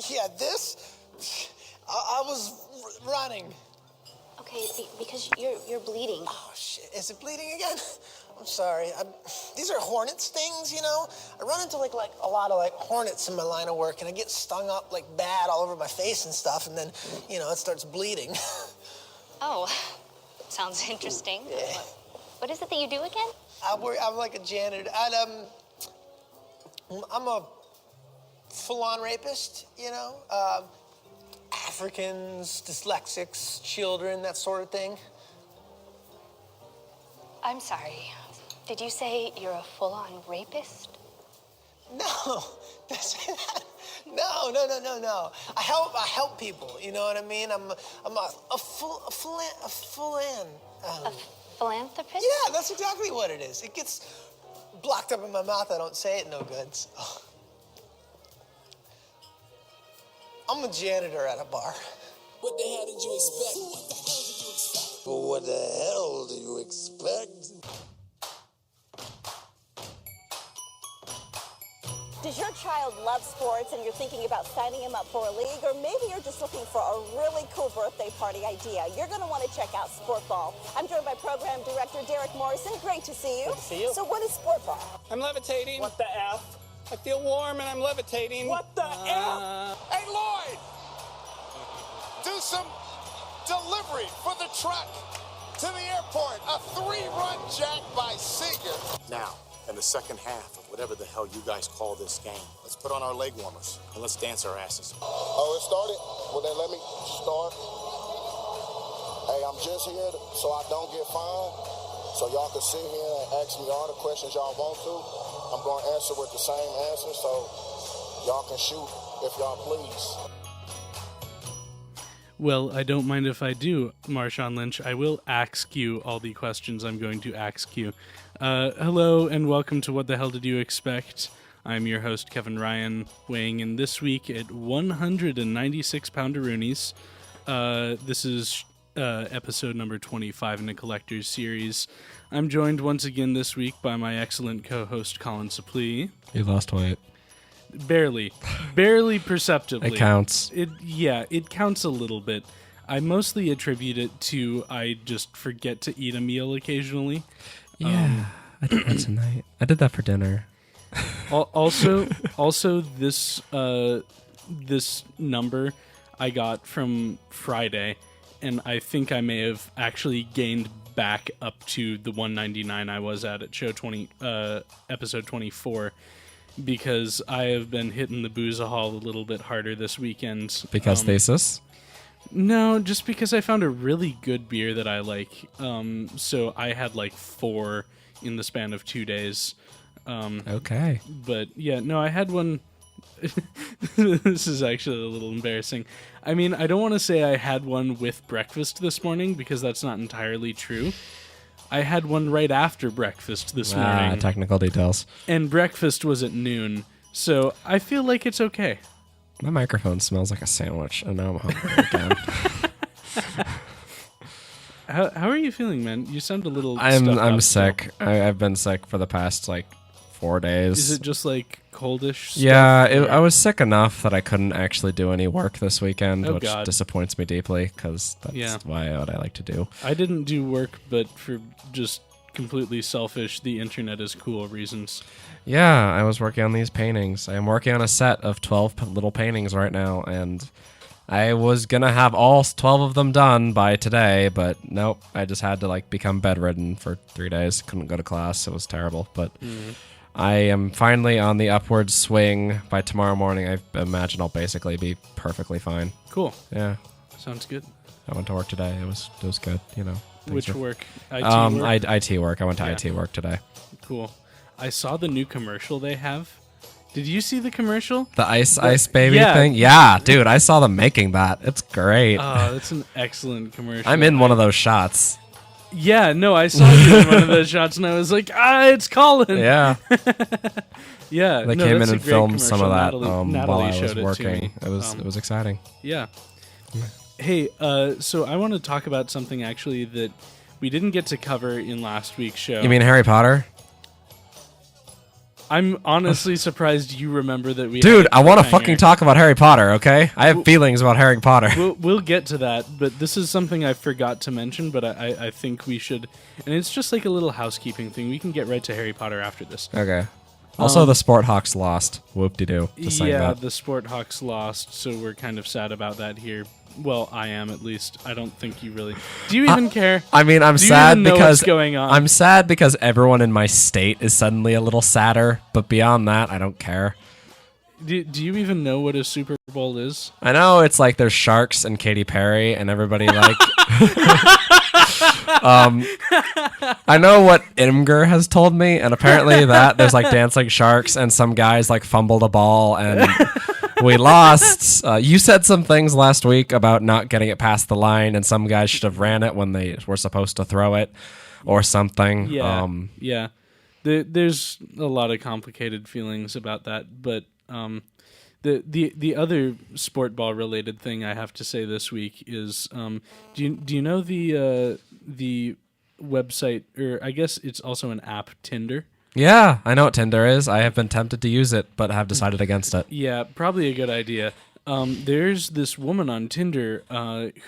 Yeah, this? I was running. Okay, because you're bleeding. Oh, shit. Is it bleeding again? I'm sorry. These are hornet stings, you know? I run into, like a lot of, hornets in my line of work, and I get stung up, bad all over my face and stuff, and then, it starts bleeding. Oh, sounds interesting. Yeah. What is it that you do again? I'm like a janitor. I'm a full-on rapist, Africans, dyslexics, children, that sort of thing. I'm sorry. Did you say you're a full-on rapist? No, no. I help people. You know what I mean? I'm a Philanthropist? Yeah, that's exactly what it is. It gets blocked up in my mouth. I don't say it no good. So. I'm a janitor at a bar. What the hell did you expect? What the hell do you expect? Does your child love sports and you're thinking about signing him up for a league? Or maybe you're just looking for a really cool birthday party idea. You're going to want to check out Sport Ball. I'm joined by Program Director Derek Morrison. Great to see you. Good to see you. So what is Sport Ball? I'm levitating. What the F? I feel warm and I'm levitating. What the F? Hey, Lloyd! Do some delivery for the truck to the airport. A 3-run jack by Seeger. Now, in the second half of whatever the hell you guys call this game, let's put on our leg warmers and let's dance our asses. Oh, it started? Well, then let me start. Hey, I'm just here so I don't get fined. So y'all can sit here and ask me all the questions y'all want to. I'm going to answer with the same answer, so y'all can shoot if y'all please. Well, I don't mind if I do, Marshawn Lynch. I will ask you all the questions I'm going to ask you. Hello, and welcome to What the Hell Did You Expect? I'm your host, Kevin Ryan, weighing in this week at 196 poundaroonies. This is episode number 25 in the Collector's Series. I'm joined once again this week by my excellent co-host, Colin Suplee. You lost weight. Barely perceptibly. It counts. It counts a little bit. I mostly attribute it to I just forget to eat a meal occasionally. Yeah, I did that tonight. I did that for dinner. Also, this number I got from Friday, and I think I may have actually gained back up to the 199 I was at episode 24. Because I have been hitting the booze-a-hall a little bit harder this weekend. Because thesis? No, just because I found a really good beer that I like. So I had 4 in the span of 2 days. Okay. But yeah, no, I had one. This is actually a little embarrassing. I mean, I don't want to say I had one with breakfast this morning because that's not entirely true. I had one right after breakfast this morning. Technical details. And breakfast was at noon, so I feel like it's okay. My microphone smells like a sandwich, and now I'm hungry again. How are you feeling, man? You sound a little I'm sick. I've been sick for the past 4 days. Is it just coldish stuff? Yeah, I was sick enough that I couldn't actually do any work this weekend, which God. disappoints me deeply because that's what I like to do. I didn't do work, but for just completely selfish, the internet is cool reasons. Yeah, I was working on these paintings. I am working on a set of 12 little paintings right now, and I was going to have all 12 of them done by today, but nope, I just had to become bedridden for 3 days. Couldn't go to class. It was terrible, but I am finally on the upward swing. By tomorrow morning, I imagine I'll basically be perfectly fine. Cool. Yeah. Sounds good. I went to work today. It was good, Which work? IT work? IT work. I went to IT work today. Cool. I saw the new commercial they have. Did you see the commercial? The Ice Baby thing? Yeah, dude, I saw them making that. It's great. Oh, that's an excellent commercial. I'm in one of those shots. Yeah, no, I saw you in one of those shots, and I was like, it's Colin. Yeah. Yeah. They came in and filmed commercial. some of that Natalie while I was showed working. It was exciting. Yeah. Hey, so I want to talk about something, actually, that we didn't get to cover in last week's show. You mean Harry Potter? I'm honestly surprised you remember that we. Dude, I want to cliffhanger. fucking talk about Harry Potter, okay? I have feelings about Harry Potter. We'll get to that, but this is something I forgot to mention, but I think we should. And it's just like a little housekeeping thing. We can get right to Harry Potter after this. Okay. Also, the Sport Hawks lost. Whoop-de-doo. Just saying Yeah, that. the Sport Hawks lost, so we're kind of sad about that here. Well, I am at least. I don't think you really. Do you even care? I mean, I'm Do you sad even know because what's going on? I'm sad because everyone in my state is suddenly a little sadder, but beyond that, I don't care. Do you even know what a Super Bowl is? I know it's like there's Sharks and Katy Perry and everybody like. I know what Imgur has told me, and apparently that there's like dancing sharks and some guys like fumbled a ball and we lost. You said some things last week about not getting it past the line, and some guys should have ran it when they were supposed to throw it, or something. Yeah, yeah. There's a lot of complicated feelings about that, but the other sport ball related thing I have to say this week is do you know the website, or I guess it's also an app, Tinder? Yeah, I know what Tinder is. I have been tempted to use it, but have decided against it. Yeah, probably a good idea. There's this woman on Tinder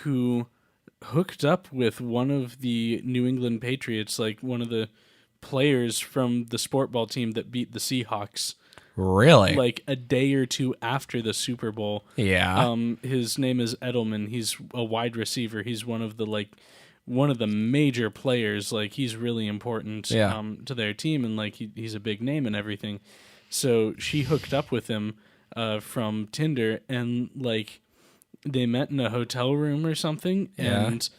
who hooked up with one of the New England Patriots, like one of the players from the sport ball team that beat the Seahawks. Really? Like a day or two after the Super Bowl. Yeah. His name is Edelman. He's a wide receiver. He's one of the major players. Like, he's really important to their team, and like he's a big name and everything. So she hooked up with him from Tinder, and like they met in a hotel room or something, and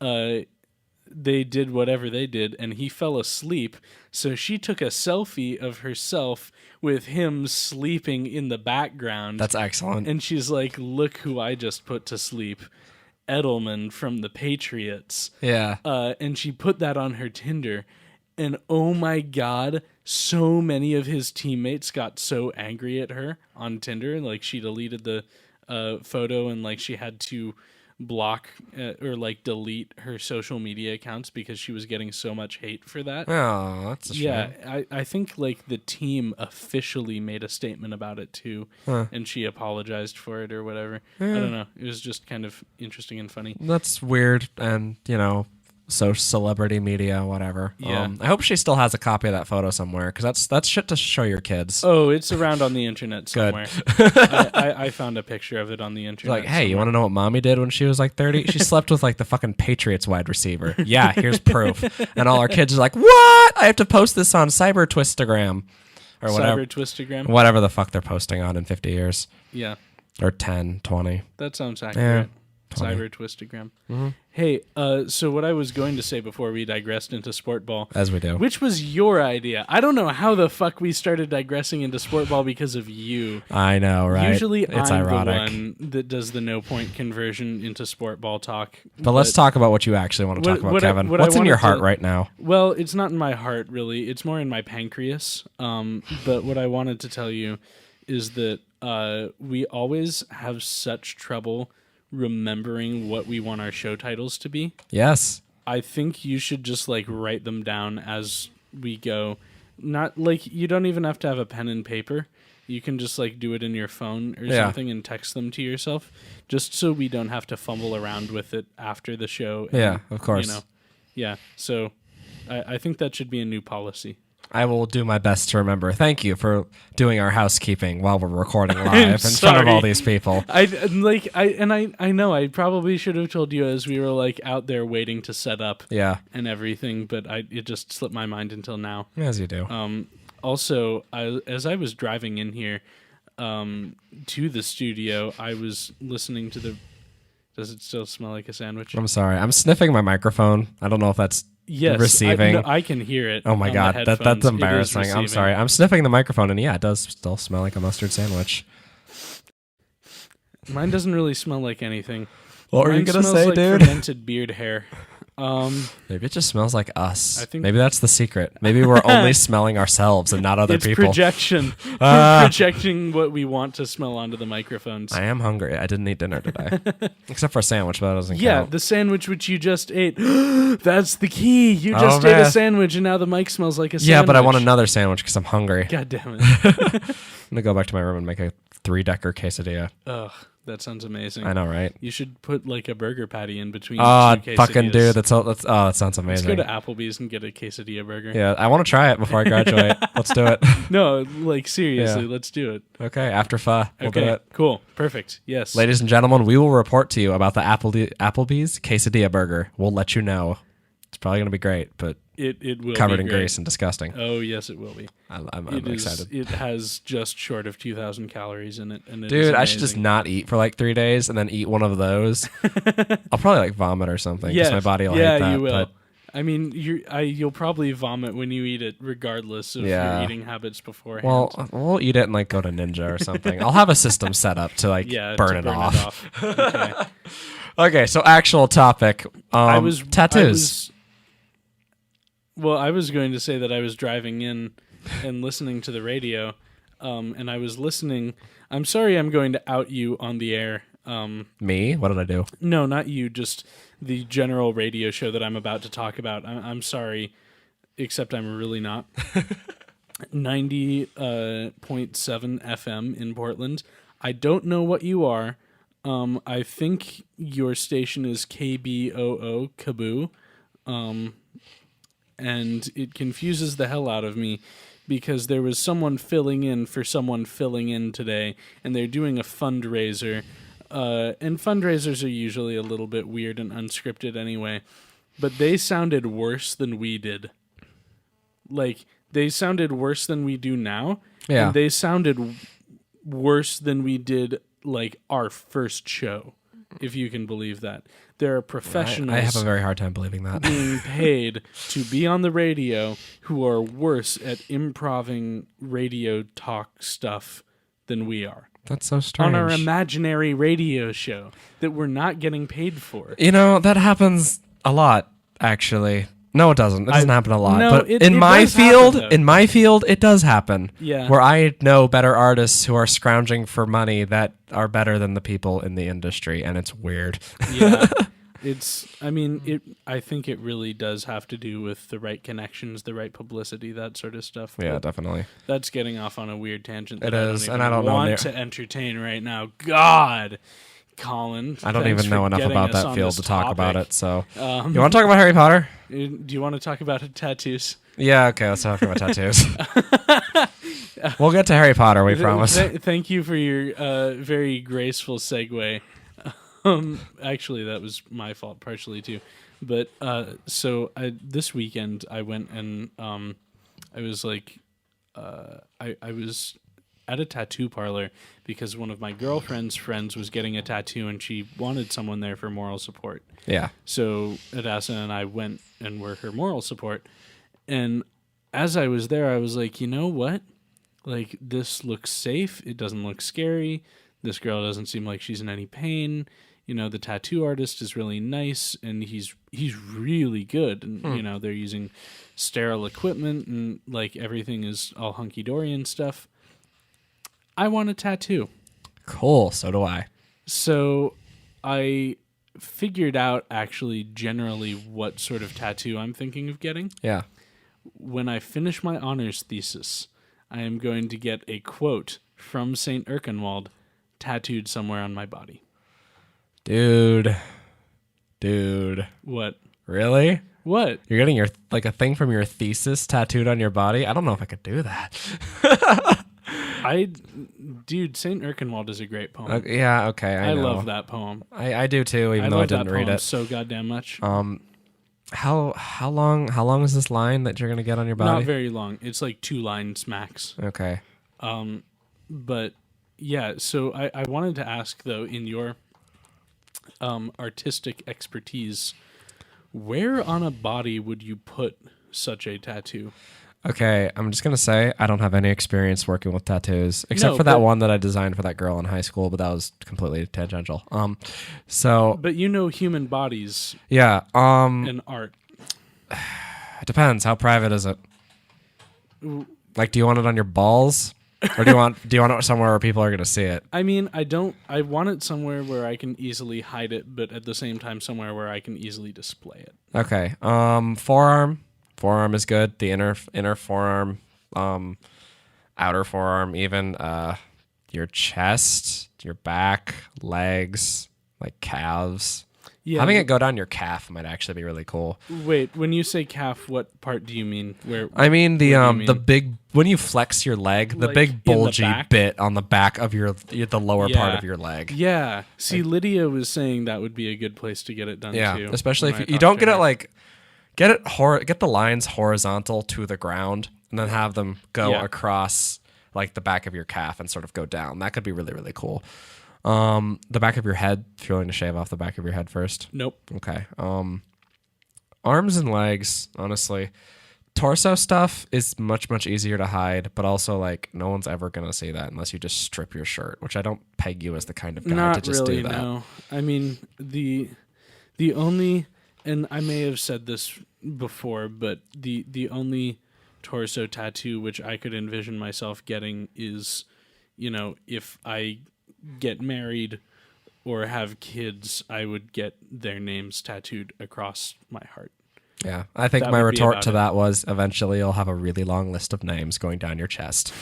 they did whatever they did, and he fell asleep. So she took a selfie of herself with him sleeping in the background. That's excellent. And she's like, "Look who I just put to sleep, Edelman from the Patriots." Yeah. And she put that on her Tinder, and oh my God, so many of his teammates got so angry at her on Tinder. Like, she deleted the photo, and like she had to block or like delete her social media accounts because she was getting so much hate for that. Oh, that's a shame. Yeah, I think like the team officially made a statement about it too, and she apologized for it or whatever. I don't know. It was just kind of interesting and funny. That's weird, and so celebrity media, whatever. Yeah. I hope she still has a copy of that photo somewhere, because that's shit to show your kids. Oh, it's around on the internet Good. somewhere. I found a picture of it on the internet. Like, hey, you want to know what mommy did when she was like 30? She slept with like the fucking Patriots wide receiver. Yeah, here's proof. And all our kids are like, what? I have to post this on Cyber Twistagram or whatever. Cyber Twistagram? Whatever the fuck they're posting on in 50 years. Yeah. Or 10, 20. That sounds accurate. 20. Cyber Twistagram. Hey, so what I was going to say before we digressed into sport ball, As we do. which was your idea. I don't know how the fuck we started digressing into sport ball because of you. I know, right? Usually it's I'm ironic. the one that does the no point conversion into sport ball talk. But let's talk about what you actually want to talk about, Kevin. What's in your heart right now? Well, it's not in my heart, really. It's more in my pancreas. But what I wanted to tell you is that we always have such trouble remembering what we want our show titles to be. Yes. I think you should just like write them down as we go. Not like, you don't even have to have a pen and paper. You can just like do it in your phone or something and text them to yourself, just so we don't have to fumble around with it after the show. And, Yeah, of course. Yeah. So I think that should be a new policy. I will do my best to remember. Thank you for doing our housekeeping while we're recording live in front of all these people. I know I probably should have told you as we were like out there waiting to set up and everything, but it just slipped my mind until now. As you do. Also, as I was driving in here to the studio, I was listening to the... Does it still smell like a sandwich? I'm sorry. I'm sniffing my microphone. I don't know if that's receiving. I can hear it. Oh my God, that's embarrassing. I'm sorry. I'm sniffing the microphone, and it does still smell like a mustard sandwich. Mine doesn't really smell like anything. What were you gonna say, like dude? Fermented beard hair. Maybe it just smells like us. I think- Maybe that's the secret. Maybe we're only smelling ourselves and not other It's people. projection. We're projecting what we want to smell onto the microphones. I am hungry. I didn't eat dinner today, except for a sandwich, but that doesn't Yeah, count. the sandwich which you just ate. That's the key. You Oh, just ate man. a sandwich, and now the mic smells like a sandwich. Yeah, but I want another sandwich because I'm hungry. God damn it. I'm gonna go back to my room and make a 3-decker quesadilla. Ugh, that sounds amazing. I know, right? You should put like a burger patty in between. Oh, two fucking quesadillas. dude, that sounds Let's amazing. go to Applebee's and get a quesadilla burger. Yeah, I want to try it before I graduate. Let's do it. No, like seriously, Yeah. let's do it. Okay, after pho, we'll do Okay, it. cool, perfect. Yes, Ladies and gentlemen, we will report to you about the Applebee's quesadilla burger. We'll let you know. It's probably going to be great, but it will covered be in great. grease and disgusting. Oh yes, it will be. I'm It is- excited. It has just short of 2,000 calories in it, and it is Dude, I should just amazing. not eat for like 3 days and then eat one of those. I'll probably like vomit or something because my body will hate that. you will. But I mean, you'll probably vomit when you eat it, regardless of Yeah. your eating habits beforehand. well, we'll eat it and like go to Ninja or something. I'll have a system set up to like yeah, burn to it off. Okay. Okay, so actual topic. Tattoos. I was going to say that I was driving in and listening to the radio, and I was listening. I'm sorry, I'm going to out you on the air. Me? What did I do? No, not you. Just the general radio show that I'm about to talk about. I'm sorry, except I'm really not. 90.7 FM in Portland. I don't know what you are. I think your station is KBOO, Kaboo. And it confuses the hell out of me because there was someone filling in for someone filling in today, and they're doing a fundraiser. And fundraisers are usually a little bit weird and unscripted anyway, but they sounded worse than we did. Like, they sounded worse than we do now, Yeah. and they sounded worse than we did, like, our first show, if you can believe that. There are professionals I have a very hard time believing that. being paid to be on the radio who are worse at improving radio talk stuff than we are. That's so strange. On our imaginary radio show that we're not getting paid for. You know, that happens a lot, actually. No, it doesn't. It doesn't happen a lot. No, but it in my does field, happen, though. it does happen. Yeah. Where I know better artists who are scrounging for money that are better than the people in the industry, and it's weird. Yeah. I think it really does have to do with the right connections, the right publicity, that sort of stuff. Yeah, But definitely. that's getting off on a weird tangent. It that is, I and don't I don't know want near- to entertain right now. God, Colin. I don't thanks even know for enough getting about us that on field this to talk about topic. it. So, you want to talk about Harry Potter? Do you want to talk about tattoos? Yeah, okay, let's talk about tattoos. We'll get to Harry Potter, we promise. Thank you for your very graceful segue. Actually, that was my fault partially too. But this weekend I went and I was like, I was at a tattoo parlor because one of my girlfriend's friends was getting a tattoo and she wanted someone there for moral support. Yeah. So Adassa and I went and were her moral support. And as I was there, I was like, you know what? Like, this looks safe. It doesn't look scary. This girl doesn't seem like she's in any pain. You know, the tattoo artist is really nice and he's really good. And, you know, they're using sterile equipment and like everything is all hunky-dory and stuff. I want a tattoo. Cool, so do I. So I figured out actually generally what sort of tattoo I'm thinking of getting. Yeah. When I finish my honors thesis, I am going to get a quote from St. Erkenwald tattooed somewhere on my body. Dude. What? Really? What? You're getting your a thing from your thesis tattooed on your body? I don't know if I could do that. Dude, St. Erkenwald is a great poem. Yeah, okay, I know. love that poem. I do too, even though I love didn't that read poem it. so goddamn much. How long is this line that you're gonna get on your body? Not very long. It's like 2 lines max. Okay. But yeah, so I wanted to ask though, in your artistic expertise, where on a body would you put such a tattoo? Okay, I'm just gonna say I don't have any experience working with tattoos, except No, for that but- one that I designed for that girl in high school, but that was completely tangential. So But you know human bodies yeah, and art. it depends. How private is it? Like, do you want it on your balls, or do you want it somewhere where people are gonna see it? I mean, I want it somewhere where I can easily hide it, but at the same time somewhere where I can easily display it. Okay, forearm. Forearm is good. The inner forearm, outer forearm, even your chest, your back, legs, like calves. Yeah. Having it go down your calf might actually be really cool. Wait, when you say calf, what part do you mean? Where? I mean what do you mean? the big when you flex your leg, the Like, big in the bulgy back? bit on the back of the lower part Yeah. of your leg. Yeah. See, Lydia was saying that would be a good place to get it done Yeah, too. especially when if I you talked don't to get it her. like get the lines horizontal to the ground and then have them go Yeah. across like the back of your calf and sort of go down. That could be really, really cool. The back of your head, if you're willing to shave off the back of your head first. Nope. Okay. Arms and legs, honestly. Torso stuff is much, much easier to hide, but also like no one's ever gonna see that unless you just strip your shirt, which I don't peg you as the kind of guy Not to just really, do that. no. I mean, the only, and I may have said this before, but the only torso tattoo which I could envision myself getting is, if I get married or have kids, I would get their names tattooed across my heart. Yeah, I think That my would be retort about to it. that was eventually you'll have a really long list of names going down your chest.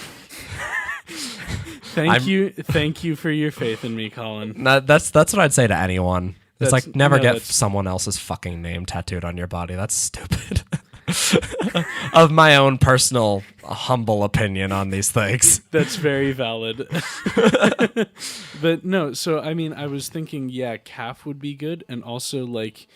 Thank you for your faith in me, Colin. No, that's what I'd say to anyone. It's That's- like never no, get that's- someone else's fucking name tattooed on your body. That's stupid. Of my own personal humble opinion on these things. That's very valid. But no, so I mean, I was thinking, yeah, calf would be good, and also like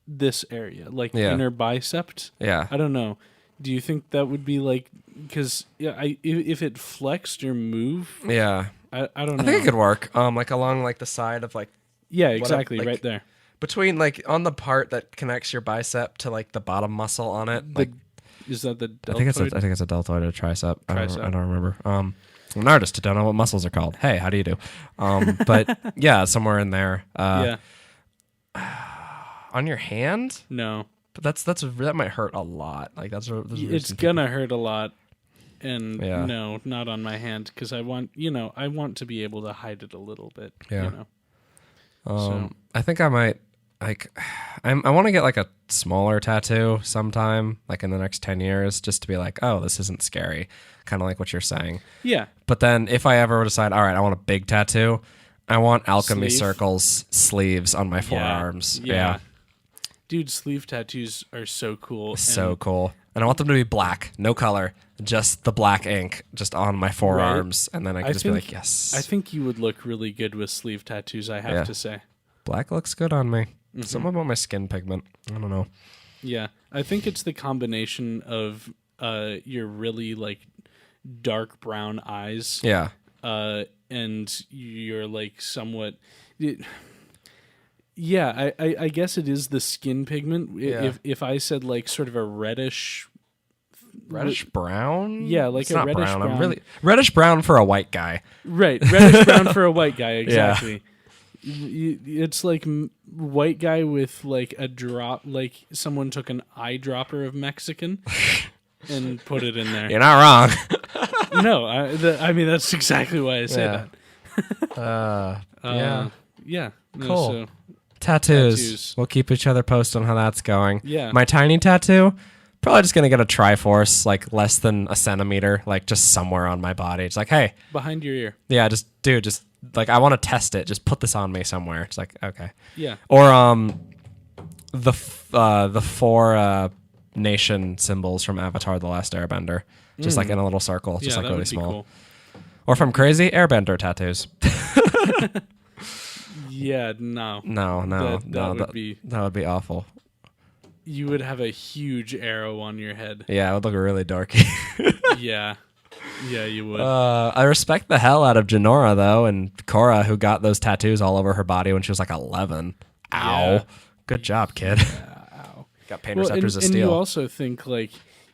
this area, like Yeah. inner bicep. Yeah. I don't know. Do you think that would be like, because if it flexed or move, Yeah. I don't know. I think it could work. Like along like the side of like Yeah, exactly, like, right there. between like on the part that connects your bicep to like the bottom muscle on it. Like Is that the I think deltoid? it's a deltoid or tricep. I Tricep. don't remember. I'm an artist. I don't know what muscles are called. Hey, how do you do? But yeah, somewhere in there. Yeah. On your hand. No. But that might hurt a lot. Like that's It's gonna hurt a lot. And Yeah. no, not on my hand, because I want to be able to hide it a little bit. Yeah. So I think I might like. I want to get like a smaller tattoo sometime, like in the next 10 years, just to be like, oh, this isn't scary, kind of like what you're saying. yeah, But then if I ever decide, all right, I want a big tattoo, I want alchemy Sleeve? circles sleeves on my forearms. Yeah. Dude, sleeve tattoos are so cool. So and cool. And I want them to be black, no color, just the black ink, just on my forearms, and then I can just be like, yes. I think you would look really good with sleeve tattoos, I have Yeah. to say. Black looks good on me. Mm-hmm. Something about my skin pigment. I don't know. Yeah. I think it's the combination of your really like dark brown eyes. Yeah. And you're like somewhat yeah, I guess it is the skin pigment. Yeah. If I said like sort of a reddish Brown? Yeah, like It's a not reddish brown. brown. I'm really reddish brown for a white guy. Right, reddish brown for a white guy, exactly. It's like white guy with like a drop, like someone took an eyedropper of Mexican and put it in there. You're not wrong. No, I mean that's exactly why I say Yeah. that. Yeah. Yeah. No, Cool. so, Tattoos. We'll keep each other posted on how that's going. Yeah. My tiny tattoo, probably just gonna get a Triforce, like less than a centimeter, like just somewhere on my body. It's like, hey, behind your ear. yeah, just like I want to test it. Just put this on me somewhere. It's like, okay. Yeah. Or the four nation symbols from Avatar: The Last Airbender, just like in a little circle, just like that really would be small. cool. Or if I'm crazy, Airbender tattoos. Yeah, no. No, that would be awful. You would have a huge arrow on your head. Yeah, it would look really dorky. Yeah. Yeah, you would. I respect the hell out of Janora though, and Korra, who got those tattoos all over her body when she was like 11. Ow! Yeah. Good job, kid. Ow. Got pain Well, receptors of and steel. you also think like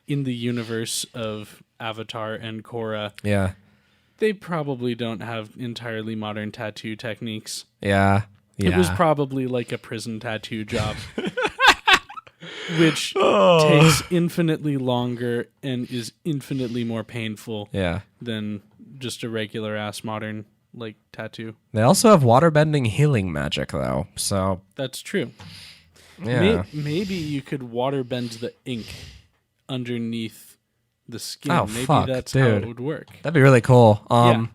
in the universe of Avatar and Korra, Yeah. they probably don't have entirely modern tattoo techniques. Yeah. It was probably like a prison tattoo job, which takes infinitely longer and is infinitely more painful than just a regular ass modern like tattoo. They also have waterbending healing magic though, so That's true. yeah. Maybe you could waterbend the ink underneath the skin. Oh, Maybe fuck, that's how dude. it would work. That'd be really cool. Yeah.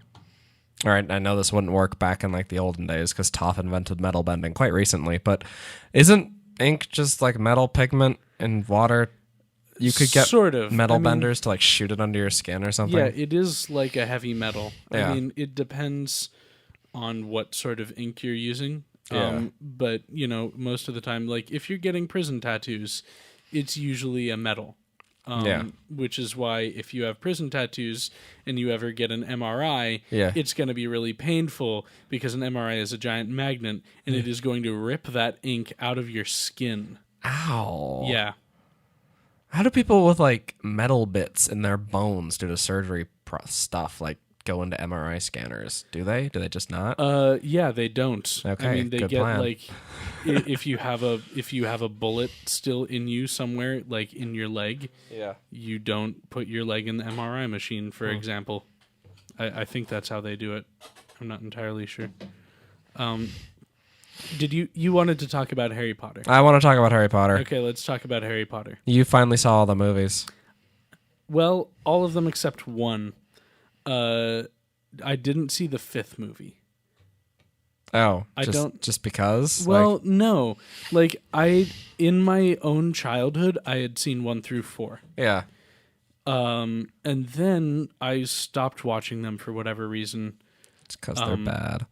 All right, I know this wouldn't work back in like the olden days because Toph invented metal bending quite recently, but isn't ink just like metal pigment in water? You could get Sort of. metal I mean, benders to like shoot it under your skin or something. Yeah, it is like a heavy metal. Yeah. I mean, it depends on what sort of ink you're using. Yeah. But, you know, most of the time, like if you're getting prison tattoos, it's usually a metal. Which is why if you have prison tattoos and you ever get an MRI, it's going to be really painful because an MRI is a giant magnet and it is going to rip that ink out of your skin. Ow. Yeah. How do people with like metal bits in their bones due to surgery stuff like go into MRI scanners? Do they? Do they just not? Yeah, they don't. Okay, I mean, they good get plan. like if you have a bullet still in you somewhere, like in your leg, you don't put your leg in the MRI machine, for example. I think that's how they do it. I'm not entirely sure. Did you wanted to talk about Harry Potter? I want to talk about Harry Potter. Okay, let's talk about Harry Potter. You finally saw all the movies. Well, all of them except one. I didn't see the 5th movie. Oh, I don't just because. Well, no, like in my own childhood, I had seen 1 through 4. Yeah. And then I stopped watching them for whatever reason. It's because they're bad.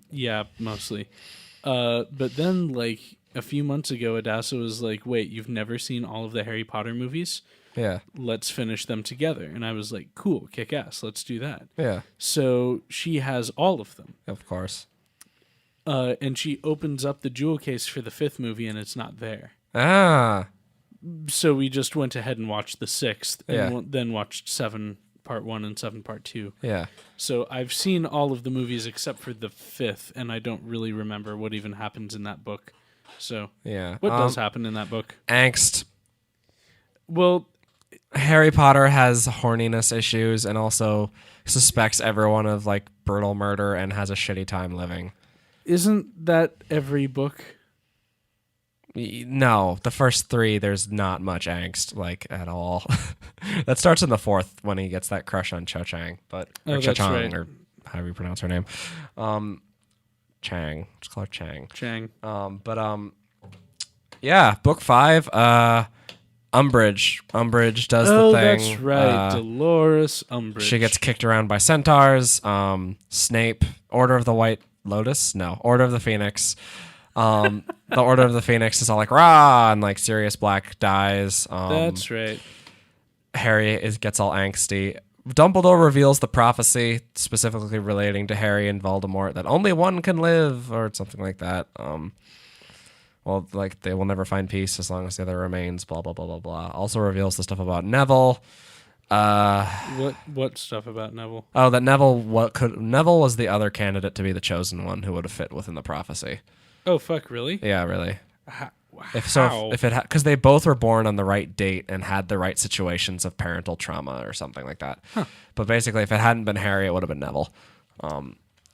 Yeah, mostly. But then, like a few months ago, Adassa was like, "Wait, you've never seen all of the Harry Potter movies? Yeah. Let's finish them together." And I was like, "Cool, kick ass, let's do that." Yeah. So she has all of them. Of course. And she opens up the jewel case for the 5th movie, and it's not there. Ah. So we just went ahead and watched the 6th, and Yeah. then watched 7 Part 1 and 7 Part 2. Yeah. So I've seen all of the movies except for the 5th, and I don't really remember what even happens in that book. So Yeah. what does happen in that book? Angst. Well, Harry Potter has horniness issues and also suspects everyone of like brutal murder and has a shitty time living. isn't that every book? No, the first 3 there's not much angst like at all. That starts in the 4th when he gets that crush on Cho Chang, but or that's Cho-Chang, right. or however you pronounce her name. Chang. Just call her Chang. Chang. Yeah, book 5. Umbridge does the thing. That's right. Dolores Umbridge. She gets kicked around by centaurs. Snape, Order of the White Lotus? No, Order of the Phoenix. The Order of the Phoenix is all like, rah, and like Sirius Black dies. That's right. Harry gets all angsty. Dumbledore reveals the prophecy specifically relating to Harry and Voldemort that only one can live, or something like that. Well, like they will never find peace as long as the other remains. Blah blah blah blah blah. Also reveals the stuff about Neville. What stuff about Neville? Oh, that Neville was the other candidate to be the chosen one who would have fit within the prophecy. Oh fuck! Really? Yeah, really. How? Because they both were born on the right date and had the right situations of parental trauma or something like that. Huh. But basically, if it hadn't been Harry, it would have been Neville.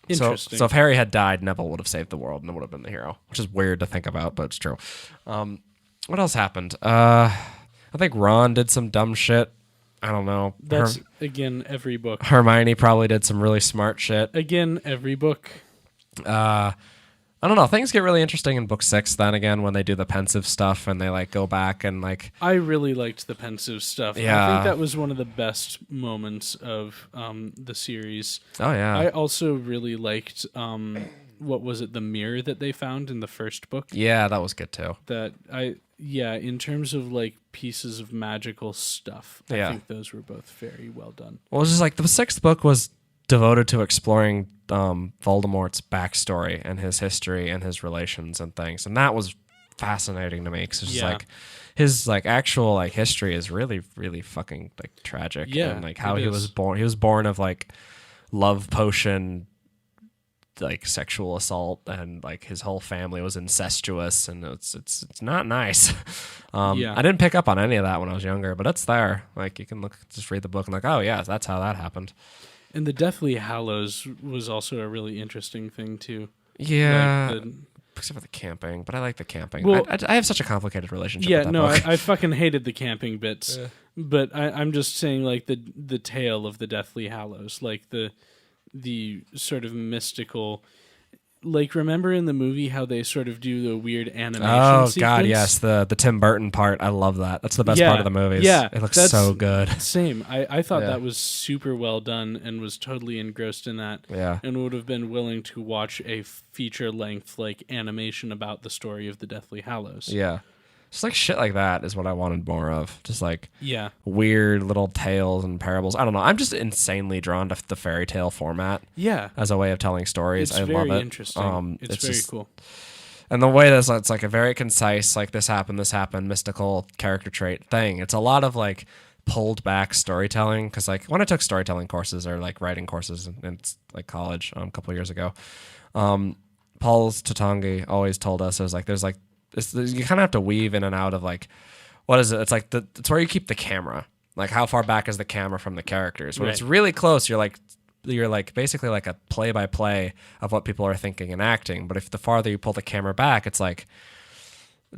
Interesting. So if Harry had died, Neville would have saved the world and would have been the hero, which is weird to think about, but it's true. What else happened? I think Ron did some dumb shit. I don't know. That's again every book. Hermione probably did some really smart shit. Again, every book. I don't know. Things get really interesting in book 6 then again when they do the pensive stuff and they like go back and like. I really liked the pensive stuff. Yeah. I think that was one of the best moments of the series. Oh yeah. I also really liked what was it, the mirror that they found in the first book? Yeah, that was good too. In terms of like pieces of magical stuff, I think those were both very well done. Well, it was just like the 6th book was devoted to exploring Voldemort's backstory and his history and his relations and things, and that was fascinating to me because it's just Yeah. like his like actual like history is really really fucking like tragic. Yeah, and like how it he is. was born. He was born of like love potion, like sexual assault, and like his whole family was incestuous, and it's not nice. Yeah. I didn't pick up on any of that when I was younger, but it's there. Like you can just read the book and like, oh yeah, that's how that happened. And the Deathly Hallows was also a really interesting thing too. Yeah. Like Except for the camping, but I like the camping. Well- I have such a complicated relationship yeah, with that no, book. I fucking hated the camping bits, but I'm just saying like the tale of the Deathly Hallows, like the sort of mystical. Like, remember in the movie how they sort of do the weird animation Oh sequence? God, yes, the Tim Burton part. I love that. That's the best part of the movies. Yeah, it looks that's- so good. Same. I thought Yeah. that was super well done and was totally engrossed in that. Yeah. And would have been willing to watch a feature length like animation about the story of the Deathly Hallows. Yeah, just like shit like that is what I wanted more of. Just like Yeah. weird little tales and parables. I don't know. I'm just insanely drawn to the fairy tale format. Yeah. As a way of telling stories. It's I very love it. interesting. It's very just- cool. And the way that it's like a very concise, like this happened, mystical character trait thing. It's a lot of like pulled back storytelling. Because like when I took storytelling courses or like writing courses in like college a couple of years ago, Paul Tatangi always told us, it was like there's like you kind of have to weave in and out of like, what is it? It's like it's where you keep the camera. Like how far back is the camera from the characters? When Right. it's really close, you're like basically like a play by play of what people are thinking and acting. But if the farther you pull the camera back, it's like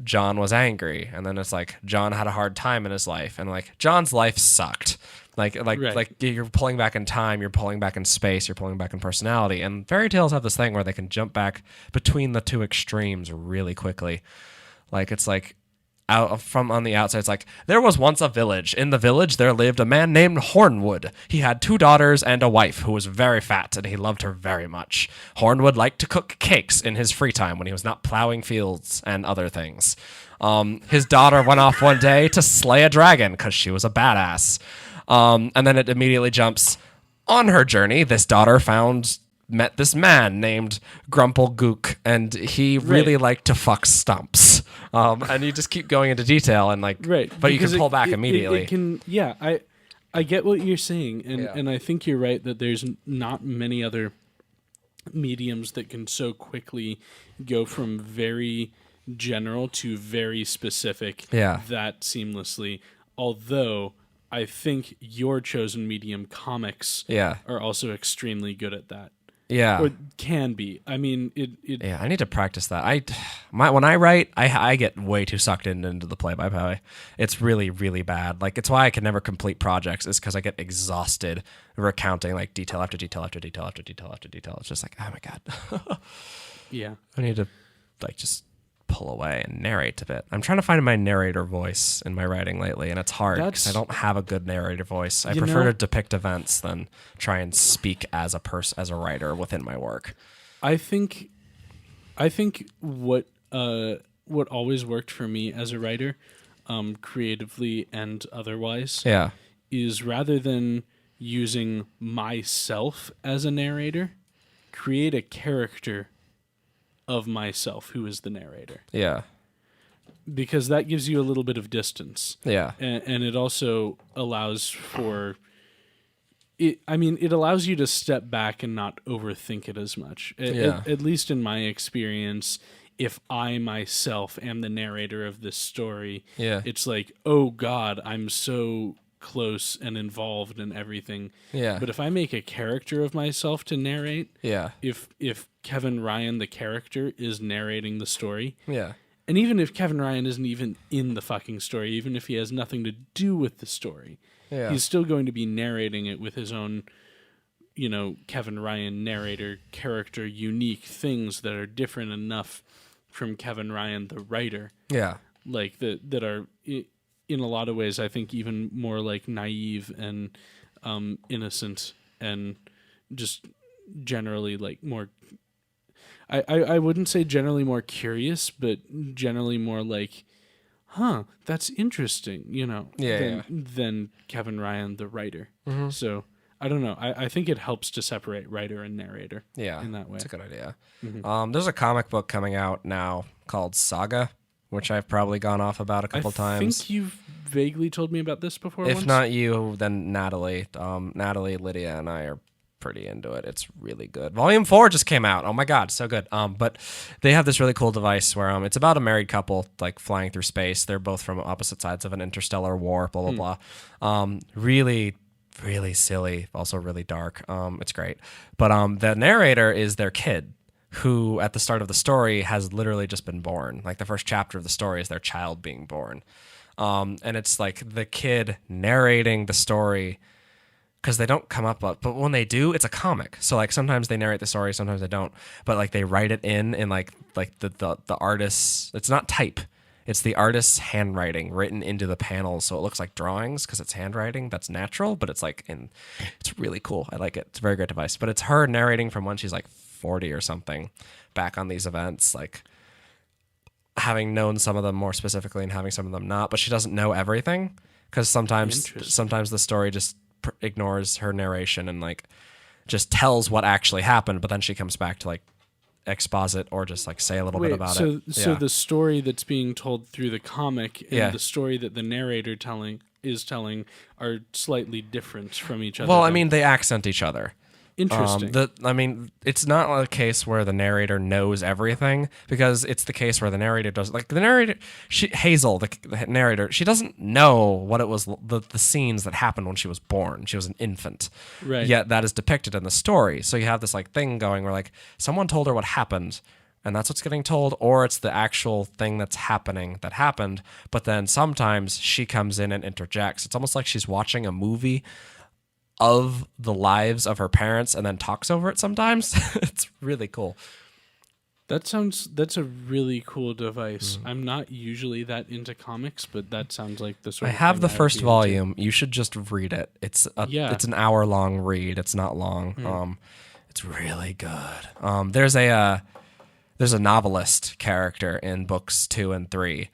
John was angry, and then it's like John had a hard time in his life, and like John's life sucked. Like you're pulling back in time, you're pulling back in space, you're pulling back in personality. And fairy tales have this thing where they can jump back between the two extremes really quickly. Like it's like out from on the outside, it's like there was once a village. In the village there lived a man named Hornwood. He had 2 daughters and a wife who was very fat, and he loved her very much. Hornwood liked to cook cakes in his free time when he was not plowing fields and other things. His daughter went off one day to slay a dragon because she was a badass. And then it immediately jumps on her journey. This daughter met this man named Grumple Gook, and he really liked to fuck stumps. And you just keep going into detail and like, Right. but you because can pull back it immediately. I get what you're saying, and, Yeah. and I think you're right that there's not many other mediums that can so quickly go from very general to very specific that seamlessly. Although I think your chosen medium, comics, are also extremely good at that. Yeah. Or can be. I mean, Yeah, I need to practice that. When I write, I get way too sucked into the play-by-play. It's really, really bad. Like, it's why I can never complete projects, is because I get exhausted recounting like detail after detail after detail after detail after detail. It's just like, oh my God. Yeah. I need to like just pull away and narrate a bit. I'm trying to find my narrator voice in my writing lately, and it's hard because I don't have a good narrator voice. I prefer to depict events than try and speak as a writer within my work. I think what always worked for me as a writer, creatively and otherwise, is rather than using myself as a narrator, create a character of myself who is the narrator. Yeah. Because that gives you a little bit of distance. Yeah. And it also allows for it. I mean, it allows you to step back and not overthink it as much. At least in my experience, if I myself am the narrator of this story, it's like, oh God, I'm so close and involved in everything. Yeah. But if I make a character of myself to narrate, if Kevin Ryan, the character, is narrating the story, and even if Kevin Ryan isn't even in the fucking story, even if he has nothing to do with the story, he's still going to be narrating it with his own, Kevin Ryan narrator character, unique things that are different enough from Kevin Ryan, the writer. Yeah. Like that are in a lot of ways, I think, even more like naive and innocent, and just generally like more. I wouldn't say generally more curious, but generally more like, that's interesting, than Kevin Ryan, the writer. Mm-hmm. So I don't know. I think it helps to separate writer and narrator. In that way, that's a good idea. There's a comic book coming out now called Saga, which I've probably gone off about a couple times. I think you've vaguely told me about this before. If once. not you, then Natalie. Natalie, Lydia, and I are pretty into it. It's really good. Volume 4 just came out. Oh my god, so good. But they have this really cool device where it's about a married couple like flying through space. They're both from opposite sides of an interstellar war. Blah blah blah. Really, really silly. Also really dark. It's great. But the narrator is their kid, who at the start of the story has literally just been born. Like the first chapter of the story is their child being born. And it's like the kid narrating the story because they don't come up, but when they do, it's a comic. So like sometimes they narrate the story, sometimes they don't. But like they write it in like the artist's. It's not type. It's the artist's handwriting written into the panels, so it looks like drawings because it's handwriting that's natural. But it's like it's really cool. I like it. It's a very great device. But it's her narrating from when she's like 40 or something, back on these events, like having known some of them more specifically and having some of them not. But she doesn't know everything because sometimes the story just ignores her narration and like just tells what actually happened, but then she comes back to like exposit or just like say a little bit about it. So the story that's being told through the comic and the story that the narrator is telling are slightly different from each other. Well, I mean, they accent each other. Interesting. It's not a case where the narrator knows everything, because it's the case where the narrator does. Like the narrator, Hazel, the narrator, she doesn't know what it was, the scenes that happened when she was born. She was an infant. Right. Yet that is depicted in the story. So you have this like thing going where like someone told her what happened, and that's what's getting told, or it's the actual thing that's happening that happened. But then sometimes she comes in and interjects. It's almost like she's watching a movie of the lives of her parents and then talks over it sometimes. It's really cool. That's a really cool device. I'm not usually that into comics, but that sounds like the sort I of have thing the I'd first be into. volume. You should just read it. It's an hour-long read. It's not long. It's really good. There's a novelist character in books 2 and 3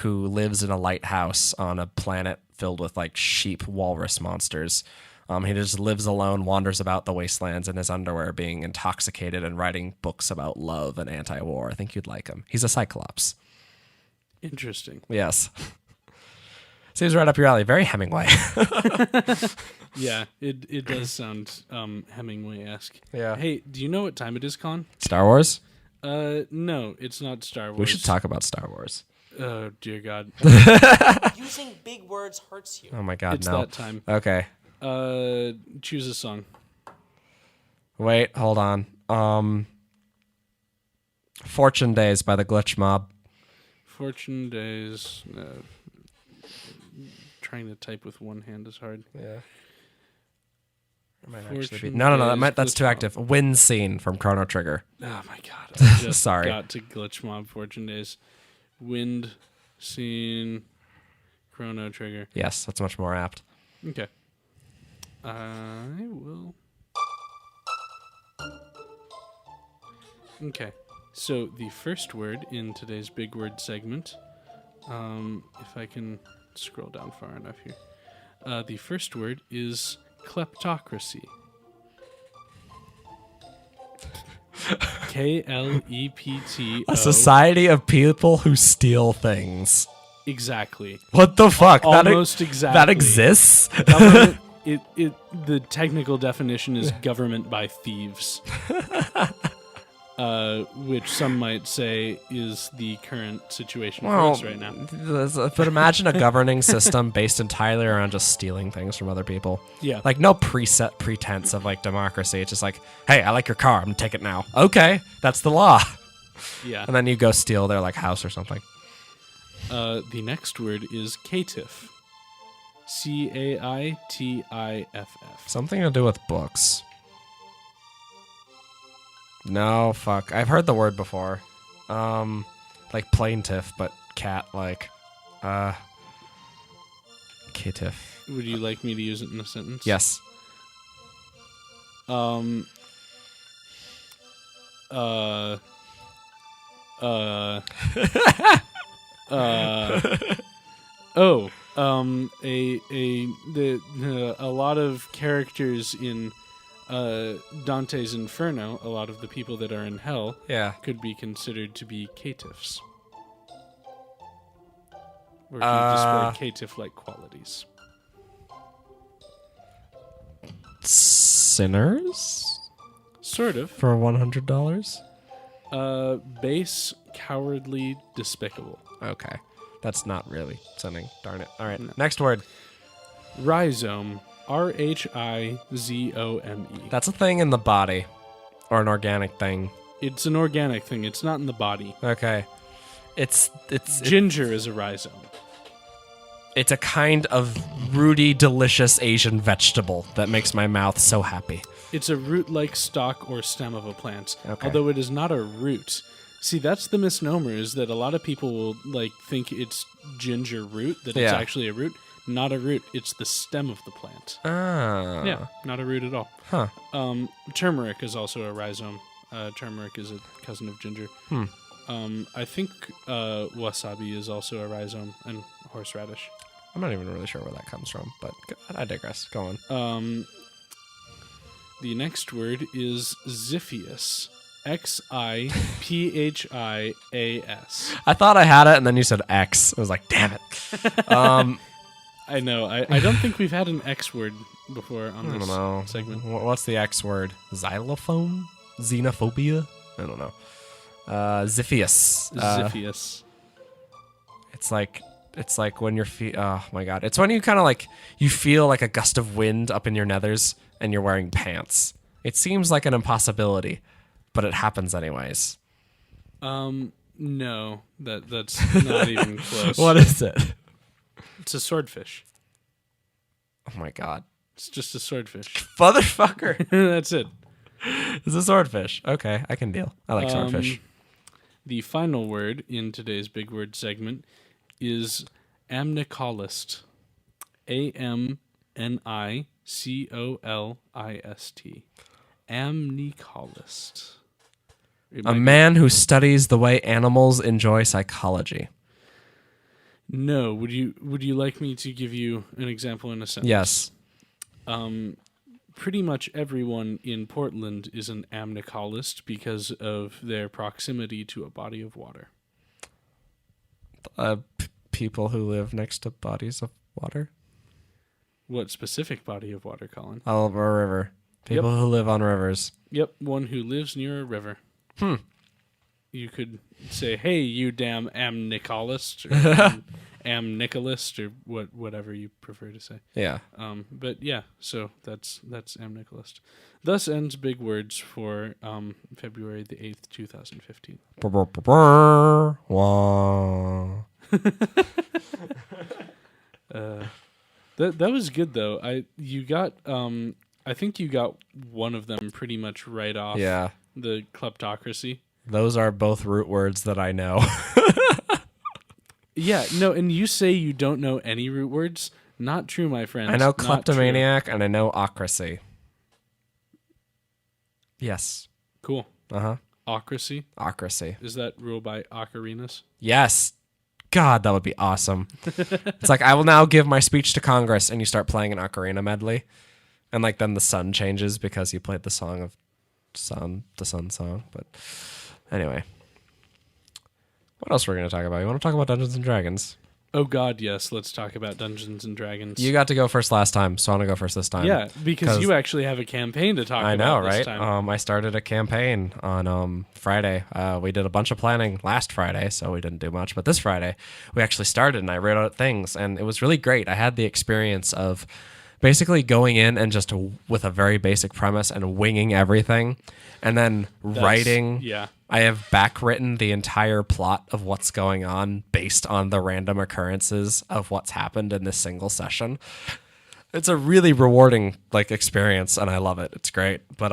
who lives in a lighthouse on a planet filled with like sheep walrus monsters. He just lives alone, wanders about the wastelands in his underwear, being intoxicated and writing books about love and anti-war. I think you'd like him. He's a Cyclops. Interesting. Yes. Seems right up your alley. Very Hemingway. Yeah, it does sound Hemingway-esque. Yeah. Hey, do you know what time it is, Colin? Star Wars? No, it's not Star Wars. We should talk about Star Wars. Oh, dear God. Using big words hurts you. Oh my God, It's no. that time. Okay. Choose a song. Wait, hold on. Fortune Days by the Glitch Mob. Fortune Days. Trying to type with one hand is hard. Yeah. It might Fortune actually be. No. Days, That's Glitch too Mob. active. Wind Scene from Chrono Trigger. Oh my God! I just Sorry. got to Glitch Mob Fortune Days. Wind Scene. Chrono Trigger. Yes, that's much more apt. Okay. I will. Okay. So the first word in today's big word segment, if I can scroll down far enough here, the first word is kleptocracy. KLEPTO. A society of people who steal things. Exactly. What the fuck? Almost exactly. That exists? Government, the technical definition is government by thieves. Which some might say is the current situation for us right now. But imagine a governing system based entirely around just stealing things from other people. Yeah. Like no pretense of like democracy. It's just like, hey, I like your car. I'm gonna take it now. Okay, that's the law. Yeah. And then you go steal their like house or something. The next word is caitiff. CAITIFF. Something to do with books. No, fuck. I've heard the word before. Like plaintiff, but cat like. Caitiff. Would you like me to use it in a sentence? Yes. A lot of characters in Dante's Inferno, a lot of the people that are in hell, Yeah. could be considered to be caitiffs. Or do you display caitiff-like qualities? Sinners? Sort of. For $100? Base, cowardly, despicable. Okay. That's not really sinning. Darn it. All right. No. Next word. Rhizome. Rhizome. That's a thing in the body. Or an organic thing. It's an organic thing. It's not in the body. Okay. It's ginger is a rhizome. It's a kind of rooty, delicious Asian vegetable that makes my mouth so happy. It's a root-like stalk or stem of a plant, okay. Although it is not a root. See, that's the misnomer, is that a lot of people will think it's ginger root, that it's actually a root. Not a root, it's the stem of the plant. Ah. Yeah, not a root at all. Huh. Turmeric is also a rhizome. Turmeric is a cousin of ginger. I think wasabi is also a rhizome, and horseradish. I'm not even really sure where that comes from, but I digress. Go on. The next word is Xiphias. Xiphias. I thought I had it, and then you said X. I was like, damn it. I know. I don't think we've had an X word before on this segment. What's the X word? Xylophone? Xenophobia? I don't know. Xiphias. Xiphias. It's like when your feet. Oh my god! It's when you kind of you feel like a gust of wind up in your nethers, and you're wearing pants. It seems like an impossibility, but it happens anyways. No, that's not even close. What is it? It's a swordfish. Oh my god! It's just a swordfish. Motherfucker! That's it. It's a swordfish. Okay, I can deal. I like swordfish. The final word in today's big word segment is amnicolist. Amnicolist. Amnicolist. A man who studies the way animals enjoy psychology. No. Would you like me to give you an example in a sentence? Yes. Pretty much everyone in Portland is an amnicolist because of their proximity to a body of water. People who live next to bodies of water? What specific body of water, Colin? A river. People who live on rivers. Yep, one who lives near a river. You could say, hey, you damn amnicolist, or amnicolist, or whatever you prefer to say. Yeah. But yeah, so that's amnicolist. Thus ends Big Words for February the 8th, 2015. That was good though. I think you got one of them pretty much right off. Yeah. The kleptocracy. Those are both root words that I know. Yeah, no, and you say you don't know any root words. Not true, my friend. I know kleptomaniac and I know ocracy. Yes. Cool. Uh-huh. Ocracy? Ocracy. Is that ruled by ocarinas? Yes. God, that would be awesome. It's like, I will now give my speech to Congress, and you start playing an ocarina medley. And then the sun changes because you played the song of the sun song. But anyway. What else we're going to talk about? You want to talk about Dungeons and Dragons? Oh God, yes. Let's talk about Dungeons and Dragons. You got to go first last time, so I want to go first this time. Yeah, because you actually have a campaign to talk about. I know, this right? time. I started a campaign on Friday. We did a bunch of planning last Friday, so we didn't do much. But this Friday, we actually started, and I wrote out things, and it was really great. I had the experience of basically going in and just with a very basic premise and winging everything, and then writing. Yeah. I have backwritten the entire plot of what's going on based on the random occurrences of what's happened in this single session. It's a really rewarding experience, and I love it. It's great. But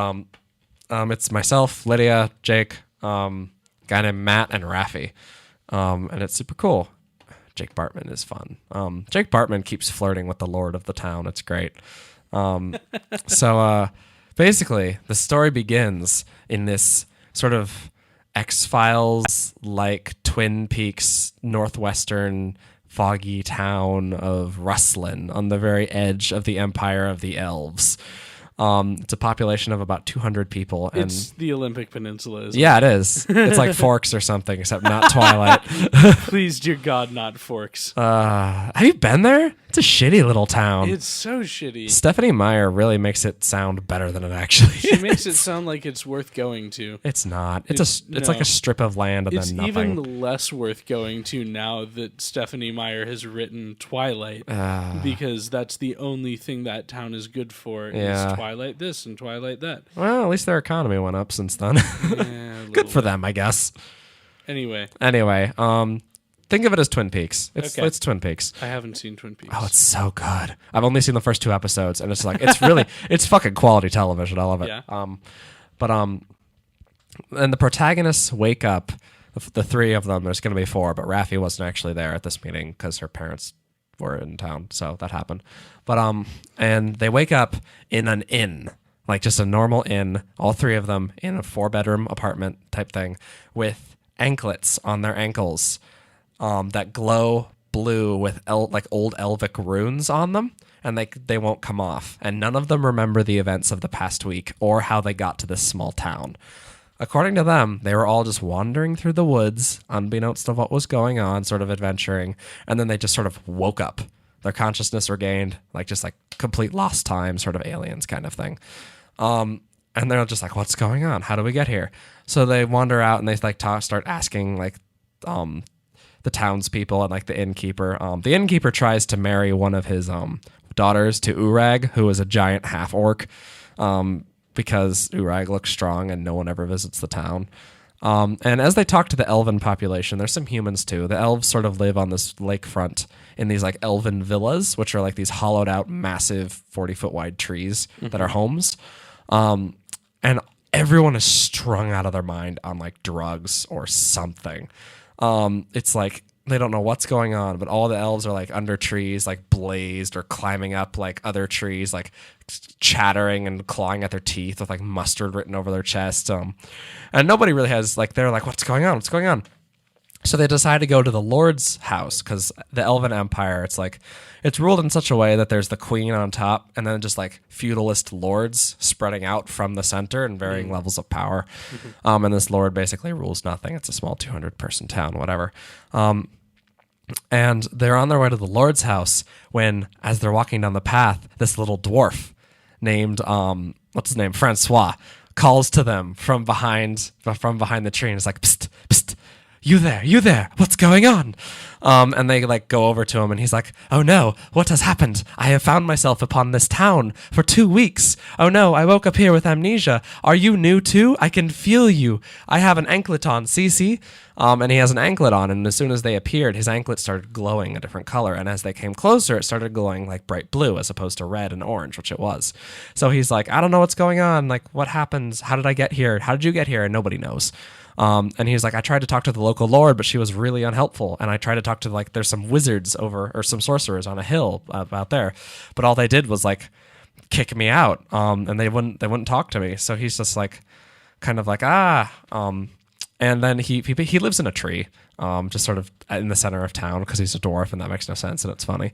it's myself, Lydia, Jake, guy named Matt, and Raffi, and it's super cool. Jake Bartman is fun. Jake Bartman keeps flirting with the lord of the town. It's great. So basically, the story begins in this sort of X-Files Twin Peaks northwestern foggy town of Rustlin on the very edge of the Empire of the Elves. It's a population of about 200 people. And It's the Olympic Peninsula, isn't yeah, it is. It's like Forks or something, except not Twilight. Please, dear God, not Forks. Have you been there? It's a shitty little town. It's so shitty. Stephanie Meyer really makes it sound better than it actually She makes it sound like it's worth going to. It's not. It's like a strip of land and it's then nothing. even less worth going to now that Stephanie Meyer has written Twilight, because that's the only thing that town is good for. Yeah. Is Twilight this and Twilight that. Well, at least their economy went up since then. Yeah, good for them, I guess. Anyway, think of it as Twin Peaks. It's Twin Peaks. I haven't seen Twin Peaks. Oh, it's so good. I've only seen the first 2 episodes, and it's like it's fucking quality television. I love it. Yeah. And the protagonists wake up. The 3 of them. There's going to be 4, but Raffi wasn't actually there at this meeting because her parents were in town, so that happened. But and they wake up in an inn, like just a normal inn. All 3 of them in a 4-bedroom apartment type thing with anklets on their ankles. That glow blue with like old Elvic runes on them, and they won't come off. And none of them remember the events of the past week or how they got to this small town. According to them, they were all just wandering through the woods, unbeknownst to what was going on, sort of adventuring, and then they just sort of woke up. Their consciousness regained, like just like complete lost time, sort of aliens kind of thing. And they're just like, what's going on? How do we get here? So they wander out and they like start asking like the townspeople and like the innkeeper. The innkeeper tries to marry one of his daughters to Urag, who is a giant half orc, because Urag looks strong and no one ever visits the town. And as they talk to the elven population, there's some humans too. The elves sort of live on this lakefront in these like elven villas, which are like these hollowed out, massive 40-foot wide trees that are homes. And everyone is strung out of their mind on like drugs or something. It's like they don't know what's going on, but all the elves are like under trees, like blazed or climbing up like other trees, like chattering and clawing at their teeth with like mustard written over their chest. And nobody really has like, they're like, what's going on? What's going on? So they decide to go to the Lord's house because the Elven Empire, it's like, it's ruled in such a way that there's the queen on top and then just like feudalist lords spreading out from the center in varying levels of power. And this lord basically rules nothing. It's a small 200-person town, whatever. And they're on their way to the Lord's house when, as they're walking down the path, this little dwarf named, what's his name, Francois, calls to them from behind the tree and is like, psst, psst. You there, what's going on? And they like go over to him and he's like, oh no, what has happened? I have found myself upon this town for 2 weeks. Oh no, I woke up here with amnesia. Are you new too? I can feel you. I have an anklet on, see? And he has an anklet on, and as soon as they appeared, his anklet started glowing a different color, and as they came closer, it started glowing like bright blue as opposed to red and orange, which it was. So he's like, I don't know what's going on, like what happens? How did I get here? How did you get here? And nobody knows. And he's like, I tried to talk to the local lord, but she was really unhelpful. And I tried to talk to like, there's some wizards or some sorcerers on a hill out there, but all they did was like kick me out. And they wouldn't talk to me. So he's just like, kind of like, and then he lives in a tree, just sort of in the center of town because he's a dwarf, and that makes no sense, and it's funny.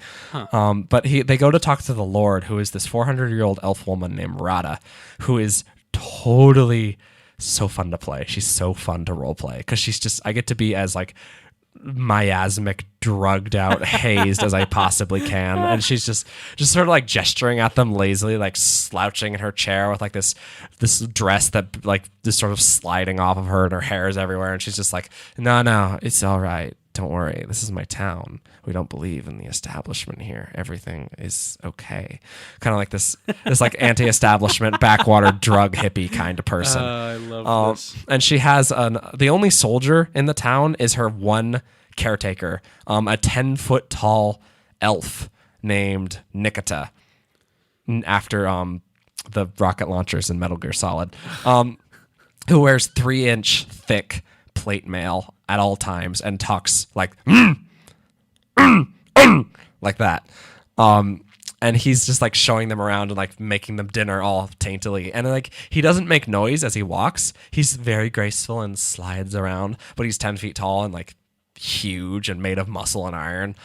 But they go to talk to the lord, who is this 400-year-old elf woman named Rada, who is totally so fun to play. She's so fun to role play because she's just, I get to be as like miasmic, drugged out, hazed as I possibly can, and she's just sort of like gesturing at them lazily, like slouching in her chair with like this dress that like is sort of sliding off of her, and her hair is everywhere, and she's just like, no, it's all right, don't worry, this is my town, we don't believe in the establishment here, everything is okay. Kind of like this like anti-establishment backwater drug hippie kind of person. I love this. And she has the only soldier in the town is her one caretaker, a 10-foot tall elf named Nikita, after the rocket launchers in Metal Gear Solid, who wears 3-inch thick plate mail at all times and talks like like that. And he's just like showing them around and like making them dinner all daintily. And like he doesn't make noise as he walks. He's very graceful and slides around, but he's 10 feet tall and like huge and made of muscle and iron.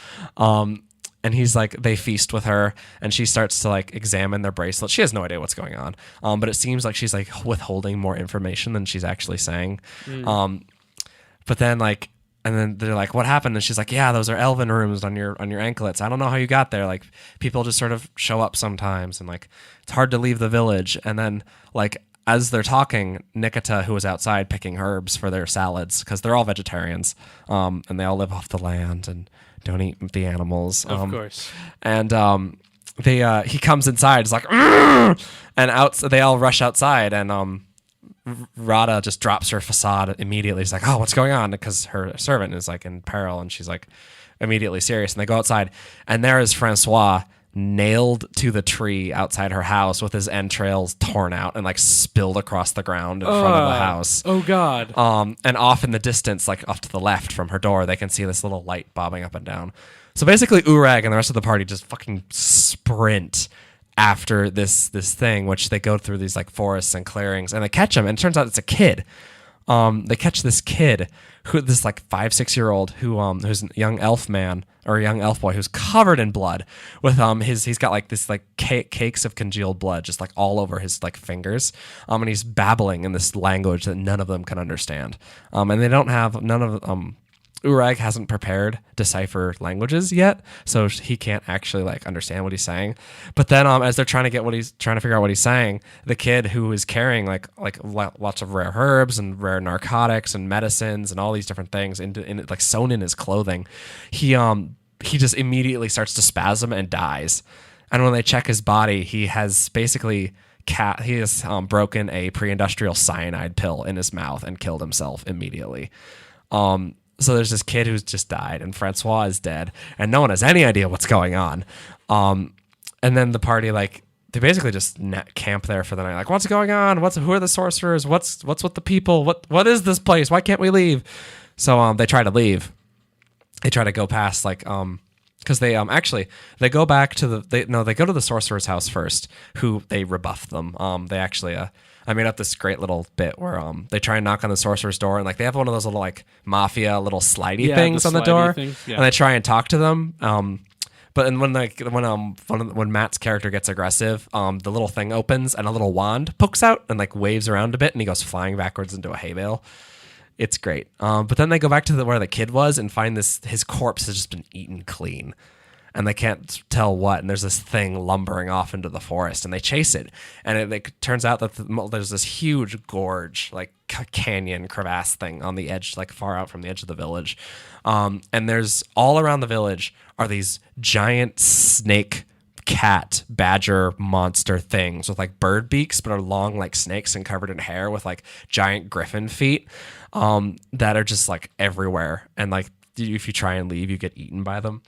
and he's like, they feast with her, and she starts to like examine their bracelet. She has no idea what's going on, but it seems like she's like withholding more information than she's actually saying. But then like, and then they're like, what happened? And she's like, yeah, those are elven runes on your anklets. I don't know how you got there. Like, people just sort of show up sometimes, and like, it's hard to leave the village. And then like, as they're talking, Nikita, who was outside picking herbs for their salads, because they're all vegetarians, and they all live off the land and don't eat the animals. Of course. And he comes inside. It's like, "Argh!" And they all rush outside, and Rada just drops her facade immediately. She's like, oh, what's going on? Because her servant is like in peril, and she's like immediately serious. And they go outside, and there is Francois nailed to the tree outside her house with his entrails torn out and like spilled across the ground in front of the house. Oh God. And off in the distance, like off to the left from her door, they can see this little light bobbing up and down. So basically Urag and the rest of the party just fucking sprint after this thing, which they go through these like forests and clearings, and they catch him, and it turns out it's a kid. They catch this kid, this like 5-6-year-old who's a young elf man or a young elf boy who's covered in blood with he's got like this like cakes of congealed blood just like all over his like fingers, and he's babbling in this language that none of them can understand, and they don't have Urag hasn't prepared decipher languages yet, so he can't actually like understand what he's saying. But then as they're trying to figure out what he's saying, the kid who is carrying like lots of rare herbs and rare narcotics and medicines and all these different things in like sewn in his clothing, he just immediately starts to spasm and dies. And when they check his body, he has basically broken a pre-industrial cyanide pill in his mouth and killed himself immediately. So there's this kid who's just died, and Francois is dead, and no one has any idea what's going on. And then the party, like, they basically just camp there for the night. Like, what's going on? Who are the sorcerers? What's with the people? What is this place? Why can't we leave? So they try to leave. They try to go past like because they they go back to they go to the sorcerer's house first, who they rebuff them. They actually I made up this great little bit where they try and knock on the sorcerer's door, and like they have one of those little like mafia little slidey things on the door, and they try and talk to them. But when Matt's character gets aggressive, the little thing opens and a little wand pokes out and like waves around a bit, and he goes flying backwards into a hay bale. It's great. But then they go back to where the kid was and find his corpse has just been eaten clean. And they can't tell what, and there's this thing lumbering off into the forest, and they chase it, and it turns out that there's this huge gorge, like canyon crevasse thing on the edge, like far out from the edge of the village, and there's all around the village are these giant snake, cat, badger monster things with like bird beaks, but are long like snakes and covered in hair with like giant griffin feet, that are just like everywhere, and like if you try and leave, you get eaten by them.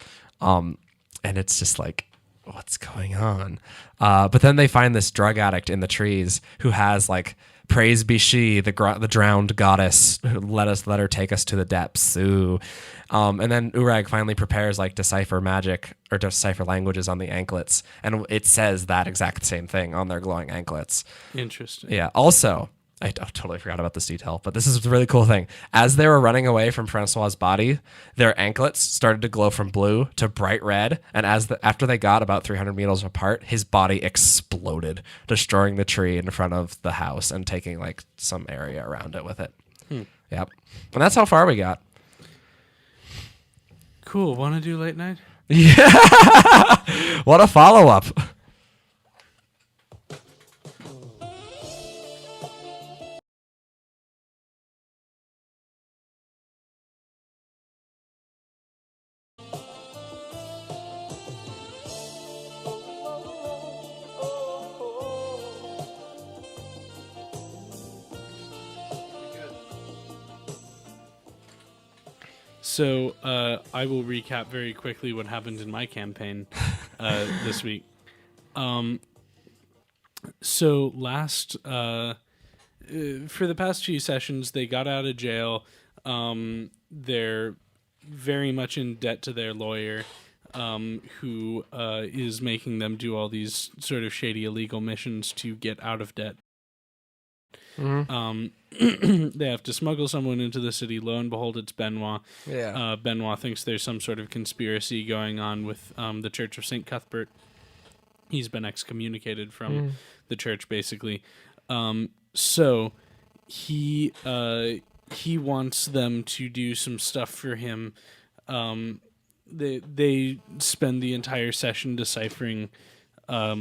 And it's just like, what's going on? But then they find this drug addict in the trees who has like, praise be she, the drowned goddess, let her take us to the depths. Ooh. And then Urag finally prepares like decipher magic or decipher languages on the anklets, and it says that exact same thing on their glowing anklets. Interesting. Yeah. Also, I totally forgot about this detail, but this is a really cool thing. As they were running away from Francois's body, their anklets started to glow from blue to bright red, and after they got about 300 meters apart, his body exploded, destroying the tree in front of the house and taking like some area around it with it. Yep. And that's how far we got. Cool. Want to do late night? Yeah. What a follow-up. So I will recap very quickly what happened in my campaign this week. So last for the past few sessions, they got out of jail. They're very much in debt to their lawyer, who is making them do all these sort of shady illegal missions to get out of debt. They have to smuggle someone into the city. Lo and behold, it's Benoit. Yeah. Benoit thinks there's some sort of conspiracy going on with the Church of St. Cuthbert. He's been excommunicated from the church, basically. So he wants them to do some stuff for him. They spend the entire session deciphering a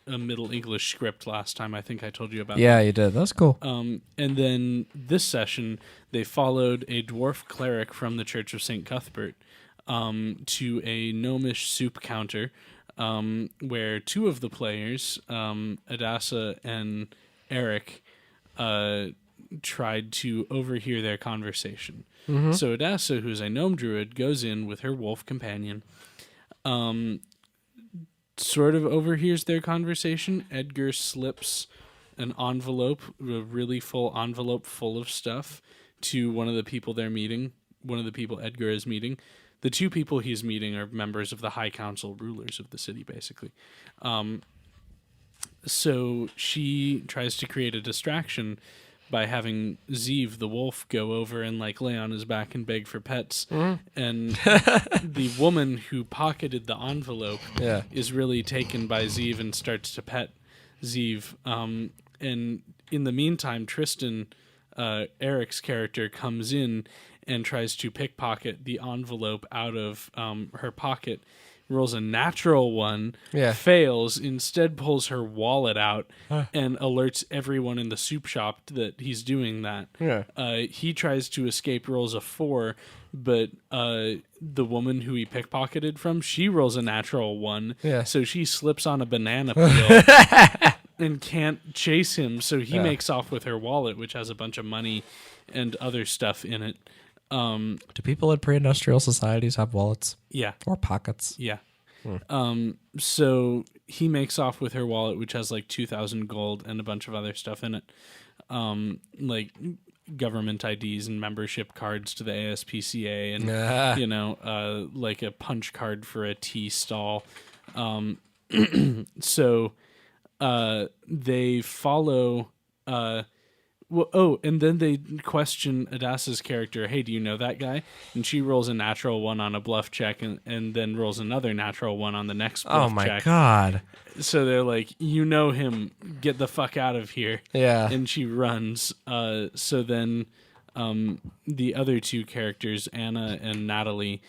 Middle English script last time. I think I told you about that. Yeah, you did. That's cool. And then this session, they followed a dwarf cleric from the Church of St. Cuthbert to a gnomish soup counter where two of the players, Adassa and Eric, tried to overhear their conversation. So Adassa, who's a gnome druid, goes in with her wolf companion, sort of overhears their conversation. Edgar slips an envelope, a really full envelope full of stuff, to one of the people they're meeting, one of the people Edgar is meeting. The two people he's meeting are members of the High Council, rulers of the city, basically. So she tries to create a distraction by having Zeev, the wolf, go over and like lay on his back and beg for pets. And the woman who pocketed the envelope is really taken by Zeev and starts to pet Zeev. And in the meantime, Tristan, Eric's character, comes in and tries to pickpocket the envelope out of her pocket. Rolls a natural one, fails, instead pulls her wallet out and alerts everyone in the soup shop that he's doing that. He tries to escape, rolls a 4, but the woman who he pickpocketed from, she rolls a natural 1, so she slips on a banana peel and can't chase him, so he makes off with her wallet, which has a bunch of money and other stuff in it. Do people in pre-industrial societies have wallets? Yeah. Or pockets? Yeah. So he makes off with her wallet, which has like 2,000 gold and a bunch of other stuff in it. Like government IDs and membership cards to the ASPCA and, you know, like a punch card for a tea stall. So they follow... and then they question Adassa's character, hey, do you know that guy? And she rolls a natural 1 on a bluff check and then rolls another natural 1 on the next bluff check. Oh, my God. So they're like, you know him, get the fuck out of here. Yeah. And she runs. So then the other two characters, Anna and Natalie,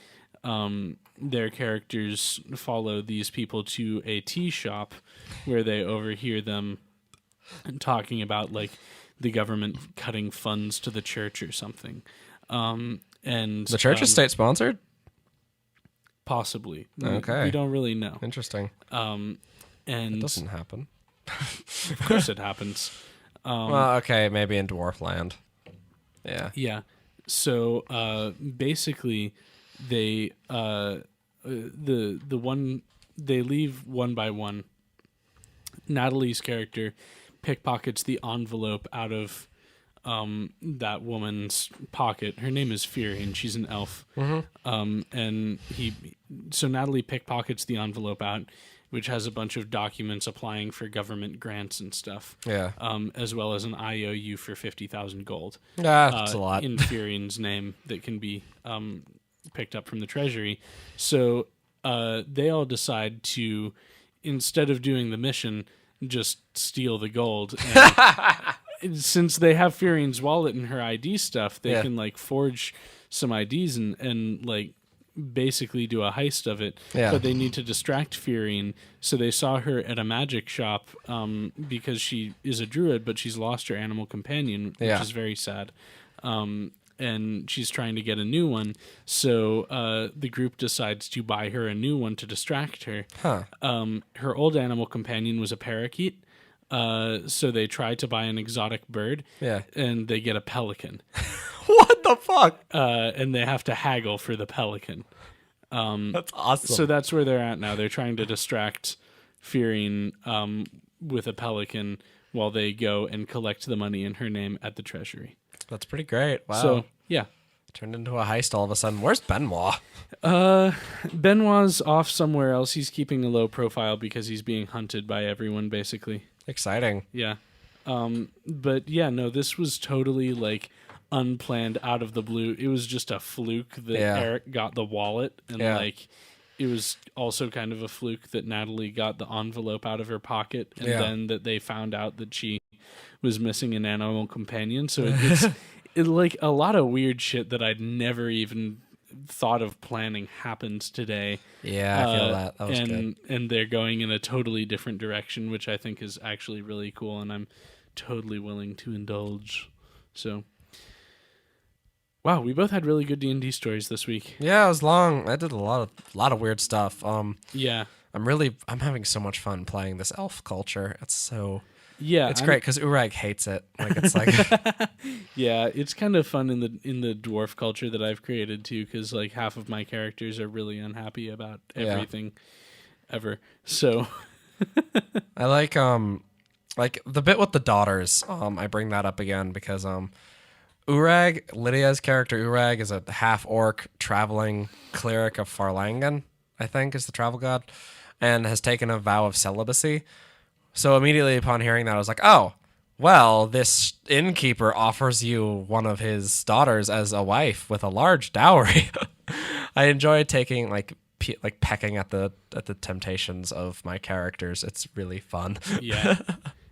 their characters follow these people to a tea shop where they overhear them talking about, like, the government cutting funds to the church or something. And the church is state sponsored? Possibly. Okay. We don't really know. Interesting. And it doesn't happen. Of course it happens. Well, okay, maybe in Dwarf Land. Yeah. Yeah. So basically they they leave one by one. Natalie's character pickpockets the envelope out of that woman's pocket. Her name is Fury, and she's an elf. And so Natalie pickpockets the envelope out, which has a bunch of documents applying for government grants and stuff. Yeah. As well as an IOU for 50,000 gold. That's a lot. In Furion's name that can be picked up from the treasury. So they all decide to, instead of doing the mission, just steal the gold. And since they have Furion's wallet and her ID stuff, they can like forge some IDs and like basically do a heist of it. But they need to distract Furion. So they saw her at a magic shop because she is a druid, but she's lost her animal companion, which is very sad. And she's trying to get a new one. So the group decides to buy her a new one to distract her. Her old animal companion was a parakeet. So they try to buy an exotic bird. And they get a pelican. What the fuck? And they have to haggle for the pelican. That's awesome. So that's where they're at now. They're trying to distract Furion with a pelican while they go and collect the money in her name at the treasury. That's pretty great. Wow. So, yeah. Turned into a heist all of a sudden. Where's Benoit? Benoit's off somewhere else. He's keeping a low profile because he's being hunted by everyone, basically. Exciting. Yeah. But yeah, no, this was totally like unplanned, out of the blue. It was just a fluke that Eric got the wallet, and like it was also kind of a fluke that Natalie got the envelope out of her pocket, and then that they found out that she was missing an animal companion. So it's like a lot of weird shit that I'd never even thought of planning happens today. Yeah, I feel that. That was good. And they're going in a totally different direction, which I think is actually really cool, and I'm totally willing to indulge. So, wow, we both had really good D&D stories this week. Yeah, it was long. I did a lot of weird stuff. Yeah, I'm having so much fun playing this elf culture. It's so it's great because Urag hates it. Like it's like yeah, it's kind of fun in the dwarf culture that I've created too, because like half of my characters are really unhappy about everything ever. So I like the bit with the daughters. I bring that up again because Urag, Lydia's character Urag, is a half orc traveling cleric of Farlangan, I think is the travel god, and has taken a vow of celibacy. So immediately upon hearing that, I was like, oh, well, this innkeeper offers you one of his daughters as a wife with a large dowry. I enjoy taking like pecking at the temptations of my characters. It's really fun. Yeah.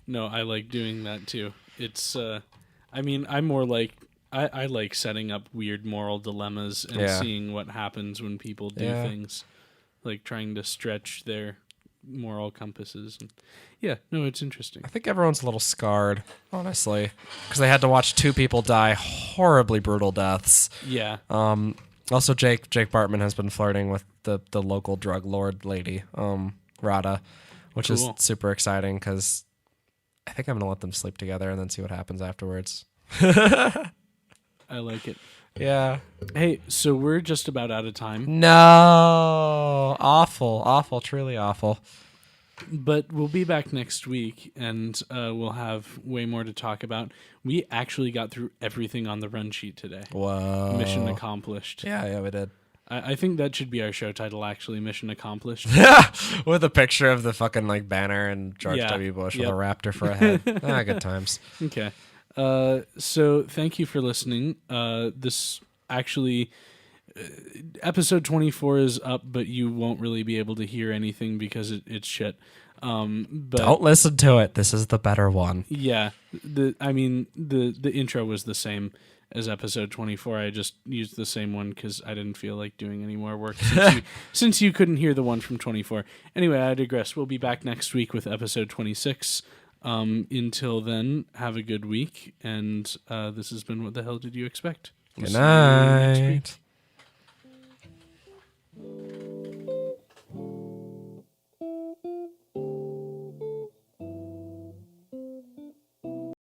No, I like doing that too. It's I mean, I'm more like I like setting up weird moral dilemmas and seeing what happens when people do things, like trying to stretch their moral compasses. And no, it's interesting. I think everyone's a little scarred, honestly, because they had to watch two people die horribly brutal deaths. Yeah. Also, Jake Bartman has been flirting with the local drug lord lady, Rada, which is super exciting because I think I'm going to let them sleep together and then see what happens afterwards. I like it. Yeah. Hey, so we're just about out of time. No. Awful, truly awful. But we'll be back next week, and we'll have way more to talk about. We actually got through everything on the run sheet today. Whoa. Mission accomplished. Yeah, we did. I think that should be our show title, actually, Mission Accomplished. With a picture of the fucking like banner and George W. Bush with a raptor for a head. Good times. Okay. So thank you for listening. This actually... episode 24 is up, but you won't really be able to hear anything because it's shit. But don't listen to it. This is the better one. Yeah. The intro was the same as episode 24. I just used the same one because I didn't feel like doing any more work since you couldn't hear the one from 24. Anyway, I digress. We'll be back next week with episode 26. Until then, have a good week. And this has been What the Hell Did You Expect? Good night.